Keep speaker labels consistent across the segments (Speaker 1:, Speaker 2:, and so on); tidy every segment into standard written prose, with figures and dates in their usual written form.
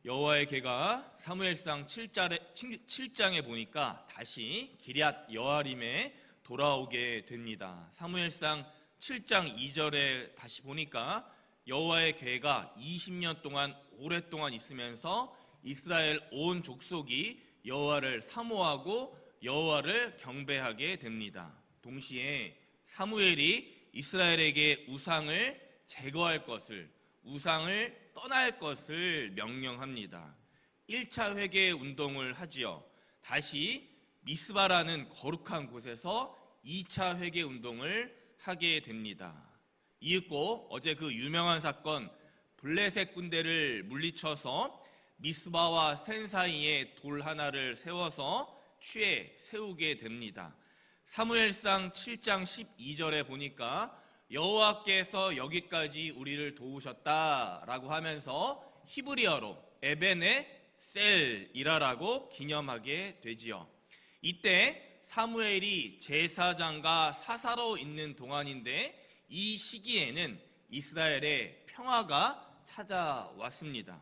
Speaker 1: 여호와의 괴가 사무엘상 7장에 보니까 다시 기럇 여아림에 돌아오게 됩니다. 사무엘상 7장 2절에 다시 보니까 여호와의 괴가 20년 동안 오랫동안 있으면서 이스라엘 온 족속이 여호와를 사모하고 여호와를 경배하게 됩니다. 동시에 사무엘이 이스라엘에게 우상을 제거할 것을, 우상을 떠날 것을 명령합니다. 1차 회개 운동을 하지요. 다시 미스바라는 거룩한 곳에서 2차 회개 운동을 하게 됩니다. 이윽고 어제 그 유명한 사건, 블레셋 군대를 물리쳐서 미스바와 센 사이에 돌 하나를 세워서 취해 세우게 됩니다. 사무엘상 7장 12절에 보니까 여호와께서 여기까지 우리를 도우셨다라고 하면서 히브리어로 에베네 셀이라라고 기념하게 되지요. 이때 사무엘이 제사장과 사사로 있는 동안인데 이 시기에는 이스라엘의 평화가 찾아왔습니다.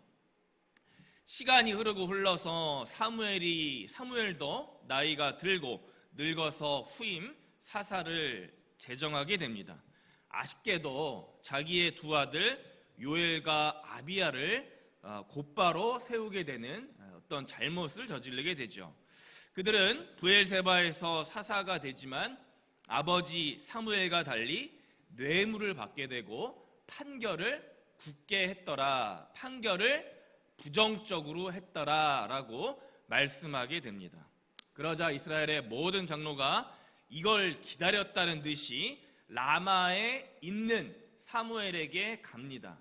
Speaker 1: 시간이 흘러서 사무엘도 나이가 들고 늙어서 후임 사사를 제정하게 됩니다. 아쉽게도 자기의 두 아들 요엘과 아비야를 곧바로 세우게 되는 어떤 잘못을 저지르게 되죠. 그들은 브엘세바에서 사사가 되지만 아버지 사무엘과 달리 뇌물을 받게 되고 판결을 굳게 했더라, 판결을 부정적으로 했더라라고 말씀하게 됩니다. 그러자 이스라엘의 모든 장로가 이걸 기다렸다는 듯이 라마에 있는 사무엘에게 갑니다.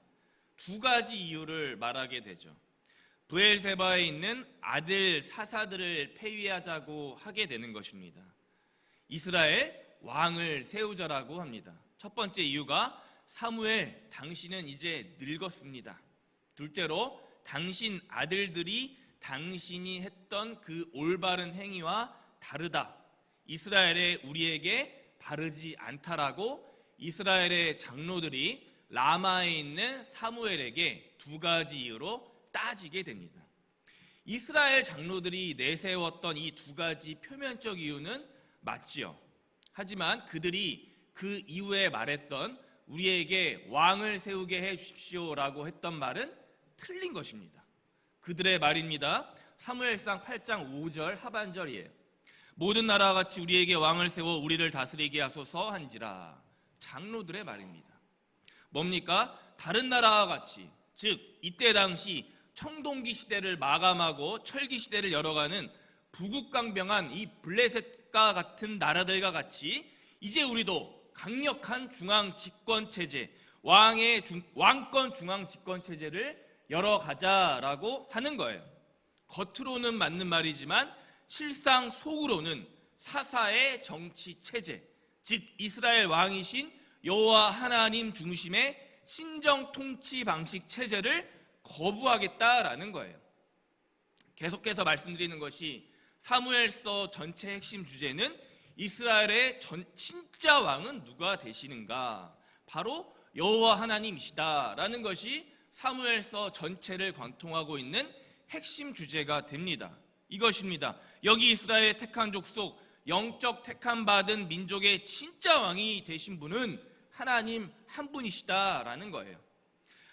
Speaker 1: 두 가지 이유를 말하게 되죠. 브엘세바에 있는 아들 사사들을 폐위하자고 하게 되는 것입니다. 이스라엘 왕을 세우자라고 합니다. 첫 번째 이유가 사무엘, 당신은 이제 늙었습니다. 둘째로 당신 아들들이 당신이 했던 그 올바른 행위와 다르다. 이스라엘에 우리에게 바르지 않다라고 이스라엘의 장로들이 라마에 있는 사무엘에게 두 가지 이유로 따지게 됩니다. 이스라엘 장로들이 내세웠던 이 두 가지 표면적 이유는 맞지요. 하지만 그들이 그 이후에 말했던 우리에게 왕을 세우게 해 주십시오라고 했던 말은 틀린 것입니다. 그들의 말입니다. 사무엘상 8장 5절 하반절이에요. 모든 나라와 같이 우리에게 왕을 세워 우리를 다스리게 하소서 한지라. 장로들의 말입니다. 뭡니까? 다른 나라와 같이, 즉 이때 당시 청동기 시대를 마감하고 철기 시대를 열어가는 부국강병한 이 블레셋과 같은 나라들과 같이 이제 우리도 강력한 중앙 집권 체제, 왕권 중앙 집권 체제를 열어가자라고 하는 거예요. 겉으로는 맞는 말이지만 실상 속으로는 사사의 정치 체제, 즉 이스라엘 왕이신 여호와 하나님 중심의 신정 통치 방식 체제를 거부하겠다라는 거예요. 계속해서 말씀드리는 것이 사무엘서 전체 핵심 주제는 이스라엘의 진짜 왕은 누가 되시는가? 바로 여호와 하나님이시다라는 것이 사무엘서 전체를 관통하고 있는 핵심 주제가 됩니다. 이것입니다. 여기 이스라엘의 택한 족속, 영적 택함 받은 민족의 진짜 왕이 되신 분은 하나님 한 분이시다라는 거예요.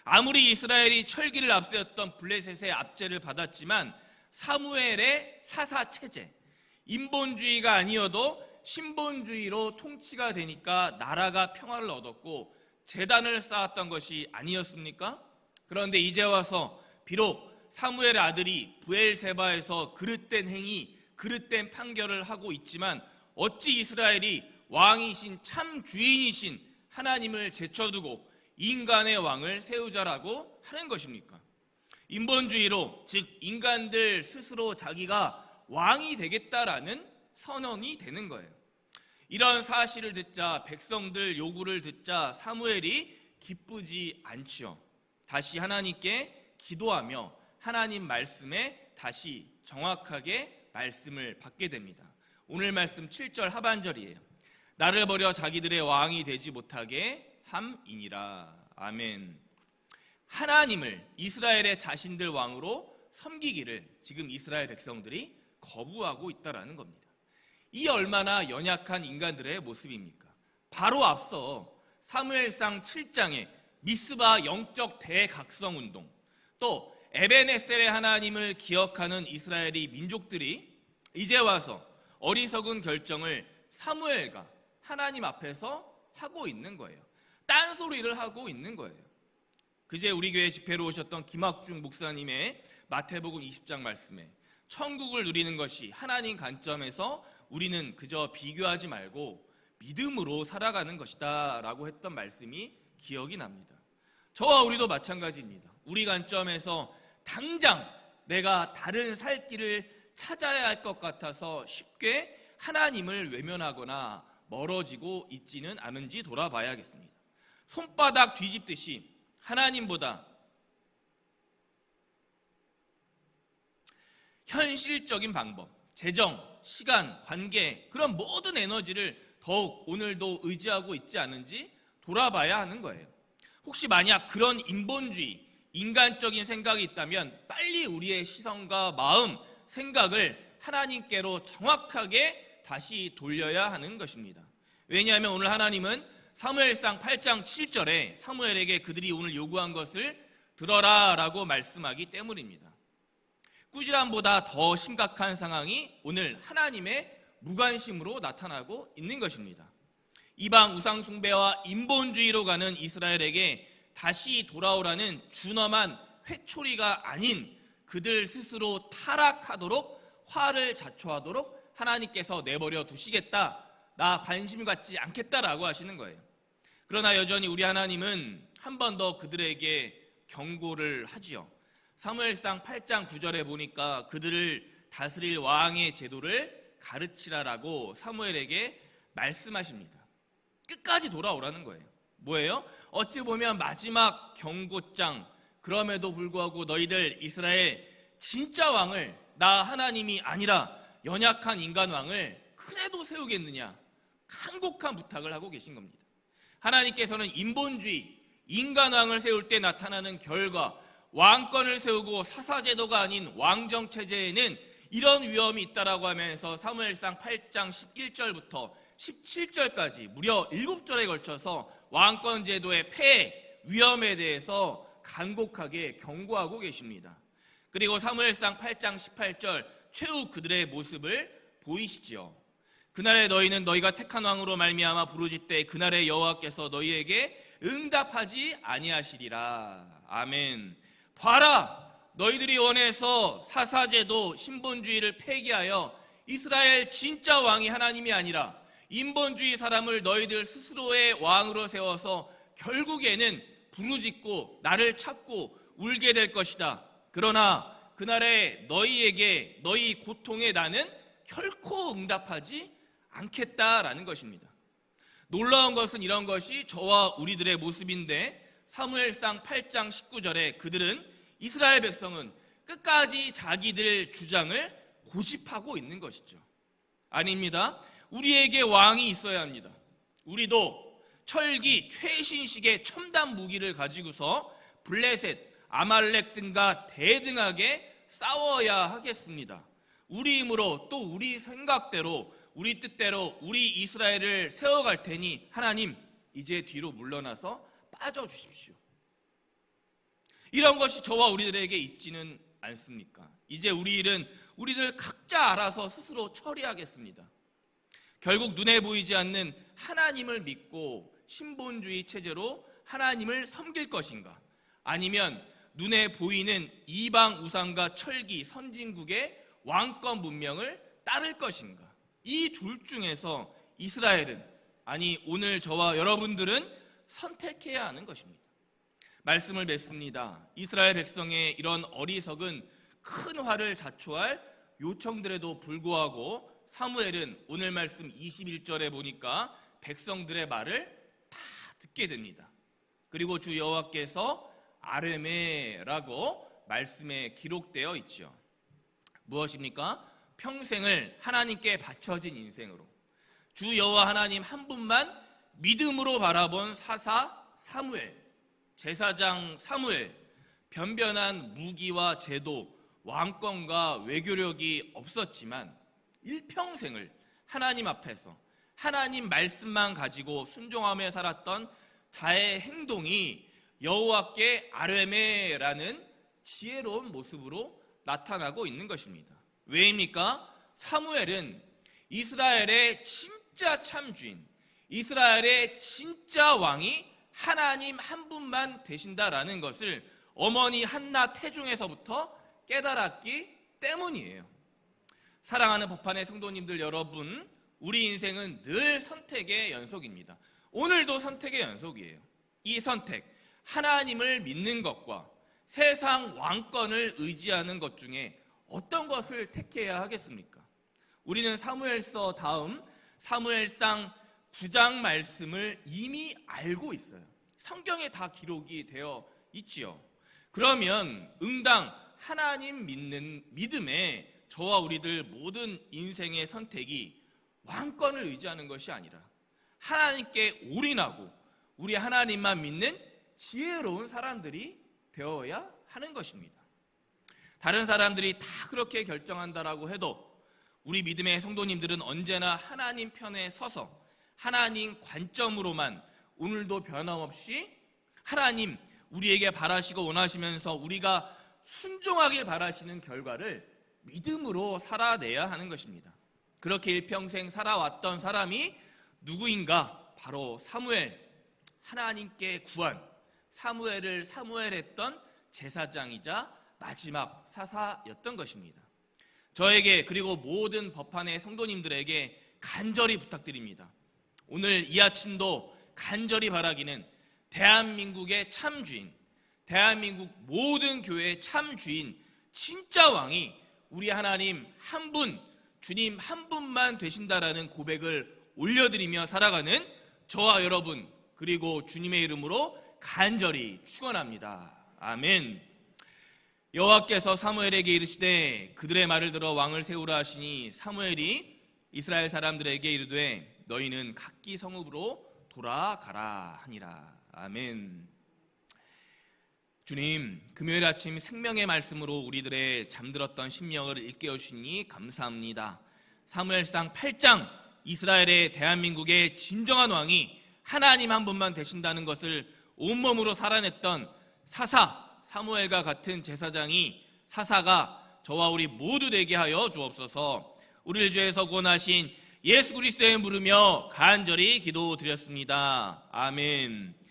Speaker 1: 아무리 이스라엘이 철기를 앞세웠던 블레셋의 압제를 받았지만 사무엘의 사사 체제, 인본주의가 아니어도 신본주의로 통치가 되니까 나라가 평화를 얻었고 재단을 쌓았던 것이 아니었습니까? 그런데 이제 와서 비록 사무엘의 아들이 브엘세바에서 그릇된 행위, 그릇된 판결을 하고 있지만 어찌 이스라엘이 왕이신 참 주인이신 하나님을 제쳐두고 인간의 왕을 세우자라고 하는 것입니까? 인본주의로, 즉 인간들 스스로 자기가 왕이 되겠다라는 선언이 되는 거예요. 이런 사실을 듣자, 백성들 요구를 듣자 사무엘이 기쁘지 않지요. 다시 하나님께 기도하며 하나님 말씀에 다시 정확하게 말씀을 받게 됩니다. 오늘 말씀 7절 하반절이에요. 나를 버려 자기들의 왕이 되지 못하게 함이니라. 아멘. 하나님을 이스라엘의 자신들 왕으로 섬기기를 지금 이스라엘 백성들이 거부하고 있다라는 겁니다. 이 얼마나 연약한 인간들의 모습입니까? 바로 앞서 사무엘상 7장에 미스바 영적 대각성 운동, 또 에벤에셀의 하나님을 기억하는 이스라엘이 민족들이 이제 와서 어리석은 결정을 사무엘과 하나님 앞에서 하고 있는 거예요. 딴소리를 하고 있는 거예요. 그제 우리 교회 집회로 오셨던 김학중 목사님의 마태복음 20장 말씀에 천국을 누리는 것이 하나님 관점에서 우리는 그저 비교하지 말고 믿음으로 살아가는 것이다 라고 했던 말씀이 기억이 납니다. 저와 우리도 마찬가지입니다. 우리 관점에서 당장 내가 다른 살 길을 찾아야 할 것 같아서 쉽게 하나님을 외면하거나 멀어지고 있지는 않은지 돌아봐야겠습니다. 손바닥 뒤집듯이 하나님보다 현실적인 방법, 재정, 시간, 관계, 그런 모든 에너지를 더욱 오늘도 의지하고 있지 않은지 돌아봐야 하는 거예요. 혹시 만약 그런 인본주의, 인간적인 생각이 있다면 빨리 우리의 시선과 마음, 생각을 하나님께로 정확하게 다시 돌려야 하는 것입니다. 왜냐하면 오늘 하나님은 사무엘상 8장 7절에 사무엘에게 그들이 오늘 요구한 것을 들어라 라고 말씀하기 때문입니다. 꾸지람보다 더 심각한 상황이 오늘 하나님의 무관심으로 나타나고 있는 것입니다. 이방 우상 숭배와 인본주의로 가는 이스라엘에게 다시 돌아오라는 준엄한 회초리가 아닌 그들 스스로 타락하도록 화를 자초하도록 하나님께서 내버려 두시겠다, 나 관심 갖지 않겠다라고 하시는 거예요. 그러나 여전히 우리 하나님은 한 번 더 그들에게 경고를 하지요. 사무엘상 8장 9절에 보니까 그들을 다스릴 왕의 제도를 가르치라라고 사무엘에게 말씀하십니다. 끝까지 돌아오라는 거예요. 뭐예요? 어찌 보면 마지막 경고장, 그럼에도 불구하고 너희들 이스라엘 진짜 왕을, 나 하나님이 아니라 연약한 인간 왕을 그래도 세우겠느냐, 간곡한 부탁을 하고 계신 겁니다. 하나님께서는 인본주의, 인간왕을 세울 때 나타나는 결과, 왕권을 세우고 사사제도가 아닌 왕정체제에는 이런 위험이 있다라고 하면서 사무엘상 8장 11절부터 17절까지 무려 7절에 걸쳐서 왕권제도의 폐해, 위험에 대해서 간곡하게 경고하고 계십니다. 그리고 사무엘상 8장 18절 최후 그들의 모습을 보이시지요. 그날에 너희는 너희가 택한 왕으로 말미암아 부르짖되 그날에 여호와께서 너희에게 응답하지 아니하시리라. 아멘. 봐라, 너희들이 원해서 사사제도, 신본주의를 폐기하여 이스라엘 진짜 왕이 하나님이 아니라 인본주의 사람을 너희들 스스로의 왕으로 세워서 결국에는 부르짖고 나를 찾고 울게 될 것이다. 그러나 그날에 너희에게 너희 고통에 나는 결코 응답하지 않겠다라는 것입니다. 놀라운 것은 이런 것이 저와 우리들의 모습인데 사무엘상 8장 19절에 그들은, 이스라엘 백성은 끝까지 자기들 주장을 고집하고 있는 것이죠. 아닙니다. 우리에게 왕이 있어야 합니다. 우리도 철기 최신식의 첨단 무기를 가지고서 블레셋, 아말렉 등과 대등하게 싸워야 하겠습니다. 우리 힘으로 또 우리 생각대로 우리 뜻대로 우리 이스라엘을 세워갈 테니 하나님 이제 뒤로 물러나서 빠져주십시오. 이런 것이 저와 우리들에게 있지는 않습니까? 이제 우리 일은 우리들 각자 알아서 스스로 처리하겠습니다. 결국 눈에 보이지 않는 하나님을 믿고 신본주의 체제로 하나님을 섬길 것인가, 아니면 눈에 보이는 이방 우상과 철기 선진국의 왕권 문명을 따를 것인가, 이 둘 중에서 이스라엘은, 아니 오늘 저와 여러분들은 선택해야 하는 것입니다. 말씀을 맺습니다. 이스라엘 백성의 이런 어리석은 큰 화를 자초할 요청들에도 불구하고 사무엘은 오늘 말씀 21절에 보니까 백성들의 말을 다 듣게 됩니다. 그리고 주 여호와께서 아르메라고 말씀에 기록되어 있죠. 무엇입니까? 평생을 하나님께 바쳐진 인생으로 주 여호와 하나님 한 분만 믿음으로 바라본 사사 사무엘, 제사장 사무엘, 변변한 무기와 제도, 왕권과 외교력이 없었지만 일평생을 하나님 앞에서 하나님 말씀만 가지고 순종하며 살았던 자의 행동이 여호와께 아뢰메라는 지혜로운 모습으로 나타나고 있는 것입니다. 왜입니까? 사무엘은 이스라엘의 진짜 참주인, 이스라엘의 진짜 왕이 하나님 한 분만 되신다라는 것을 어머니 한나 태중에서부터 깨달았기 때문이에요. 사랑하는 법한의 성도님들 여러분, 우리 인생은 늘 선택의 연속입니다. 오늘도 선택의 연속이에요. 이 선택, 하나님을 믿는 것과 세상 왕권을 의지하는 것 중에 어떤 것을 택해야 하겠습니까? 우리는 사무엘서 다음 사무엘상 9장 말씀을 이미 알고 있어요. 성경에 다 기록이 되어 있지요. 그러면 응당 하나님 믿는 믿음에 저와 우리들 모든 인생의 선택이 왕권을 의지하는 것이 아니라 하나님께 올인하고 우리 하나님만 믿는 지혜로운 사람들이 되어야 하는 것입니다. 다른 사람들이 다 그렇게 결정한다라고 해도 우리 믿음의 성도님들은 언제나 하나님 편에 서서 하나님 관점으로만 오늘도 변함없이 하나님 우리에게 바라시고 원하시면서 우리가 순종하길 바라시는 결과를 믿음으로 살아내야 하는 것입니다. 그렇게 일평생 살아왔던 사람이 누구인가? 바로 사무엘, 하나님께 구한 사무엘을 사무엘했던 제사장이자 마지막 사사였던 것입니다. 저에게 그리고 모든 법한의 성도님들에게 간절히 부탁드립니다. 오늘 이 아침도 간절히 바라기는 대한민국의 참주인, 대한민국 모든 교회의 참주인, 진짜 왕이 우리 하나님 한 분, 주님 한 분만 되신다라는 고백을 올려드리며 살아가는 저와 여러분, 그리고 주님의 이름으로 간절히 축원합니다. 아멘. 여호와께서 사무엘에게 이르시되 그들의 말을 들어 왕을 세우라 하시니 사무엘이 이스라엘 사람들에게 이르되 너희는 각기 성읍으로 돌아가라 하니라. 아멘. 주님, 금요일 아침 생명의 말씀으로 우리들의 잠들었던 심령을 일깨워 주시니 감사합니다. 사무엘상 8장 이스라엘의 대한민국의 진정한 왕이 하나님 한 분만 되신다는 것을 온몸으로 살아냈던 사무엘과 같은 제사장이 사사가 저와 우리 모두 되게 하여 주옵소서. 우리를 죄에서 구원하신 예수 그리스도의 부르며 간절히 기도드렸습니다. 아멘.